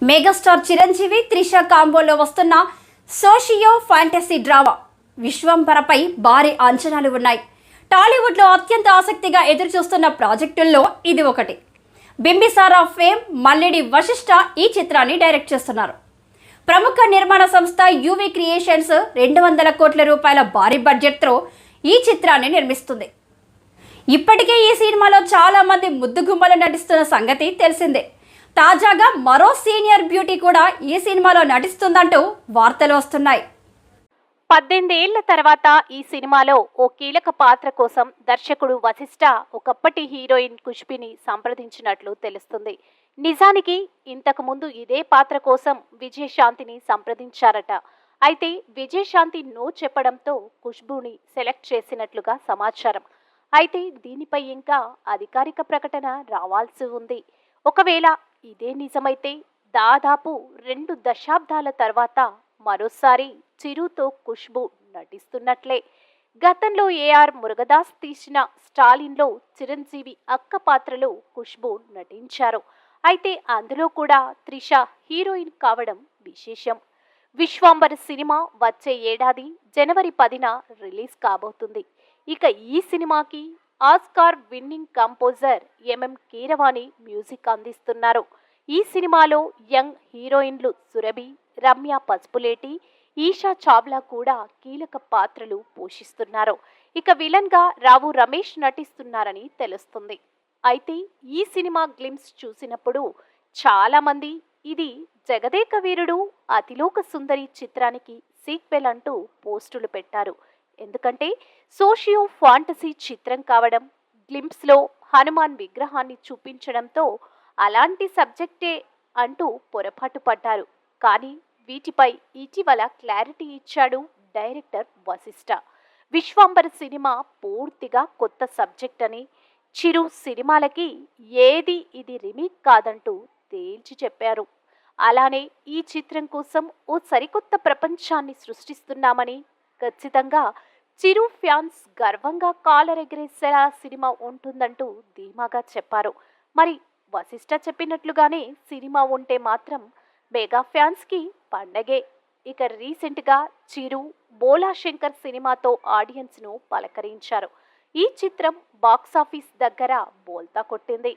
Megastar Chiranjeevi Trisha కాంబోలో వస్తున్న socio fantasy drama విశ్వంభరపై భారీ అంచనాలు ఉన్నాయి. టాలీవుడ్లో అత్యంత ఆసక్తిగా ఎదురుచూస్తున్న ప్రాజెక్టుల్లో ఇది ఒకటి. బింబిసారా ఫేమ్ మల్లిడి వశిష్ఠ ఈ చిత్రాన్ని డైరెక్ట్ చేస్తున్నారు. ప్రముఖ నిర్మాణ సంస్థ యూవీ క్రియేషన్స్ 200 కోట్ల రూపాయల భారీ బడ్జెట్తో ఈ చిత్రాన్ని నిర్మిస్తుంది. ఇప్పటికే ఈ సినిమాలో చాలా మంది ముద్దుగుమ్మలు నటిస్తున్న సంగతి తెలిసిందే. తాజాగా మరో సీనియర్ బ్యూటీ కూడా ఈ సినిమాలో నటిస్తుందంటూ వార్తలు వస్తున్నాయి. 18 ఏళ్ల తర్వాత ఈ సినిమాలో ఓ కీలక పాత్ర కోసం దర్శకుడు వశిష్ఠ ఒకప్పటి హీరోయిన్ ఖుష్బుని సంప్రదించినట్లు తెలుస్తుంది. నిజానికి ఇంతకు ముందు ఇదే పాత్ర కోసం విజయశాంతిని సంప్రదించారట. అయితే విజయశాంతి నో చెప్పడంతో ఖుష్బుని సెలెక్ట్ చేసినట్లుగా సమాచారం. అయితే దీనిపై ఇంకా అధికారిక ప్రకటన రావాల్సి ఉంది. ఒకవేళ ఇదే నిజమైతే దాదాపు 2 దశాబ్దాల తర్వాత మరోసారి చిరుతో ఖుష్బు నటిస్తున్నట్లే. గతంలో ఏఆర్ మురుగదాస్ తీసిన స్టాలిన్లో చిరంజీవి అక్క పాత్రలో ఖుష్బు నటించారు. అయితే అందులో కూడా త్రిష హీరోయిన్ కావడం విశేషం. విశ్వంబర సినిమా వచ్చే ఏడాది జనవరి 10న రిలీజ్ కాబోతుంది. ఇక ఈ సినిమాకి Oscar winning composer MM Keeravani music అందిస్తున్నారు. ఈ సినిమాలో యంగ్ హీరోయిన్లు సురభి, రమ్య పసుపులేటి, ఈషా చావ్లా కూడా కీలక పాత్రలు పోషిస్తున్నారు. ఇక విలన్ గా రావు రమేష్ నటిస్తున్నారని తెలుస్తుంది. అయితే ఈ సినిమా గ్లిమ్స్ చూసినప్పుడు చాలా మంది ఇది జగదేక వీరుడు అతిలోక సుందరి చిత్రానికి సీక్వెల్ అంటూ పోస్టులు పెట్టారు. ఎందుకంటే సోషియో ఫాంటసీ చిత్రం కావడం, గ్లింప్స్లో హనుమాన్ విగ్రహాన్ని చూపించడంతో అలాంటి సబ్జెక్టే అంటూ పొరపాటు పడ్డారు. కానీ వీటిపై ఇటీవల క్లారిటీ ఇచ్చాడు డైరెక్టర్ వశిష్ఠ. విశ్వంబర సినిమా పూర్తిగా కొత్త సబ్జెక్ట్ అని, చిరు సినిమాలకి ఏది ఇది రీమేక్ కాదంటూ తేల్చి చెప్పారు. అలానే ఈ చిత్రం కోసం ఓ సరికొత్త ప్రపంచాన్ని సృష్టిస్తున్నామని, ఖచ్చితంగా చిరు ఫ్యాన్స్ గర్వంగా కాలరెగరేసేలా సినిమా ఉంటుందంటూ ధీమాగా చెప్పారు. మరి వశిష్ఠ చెప్పినట్లుగానే సినిమా ఉంటే మాత్రం మెగా ఫ్యాన్స్కి పండగే. ఇక రీసెంట్గా చిరు బోలా శంకర్ సినిమాతో ఆడియన్స్ను పలకరించారు. ఈ చిత్రం బాక్సాఫీస్ దగ్గర బోల్తా కొట్టింది.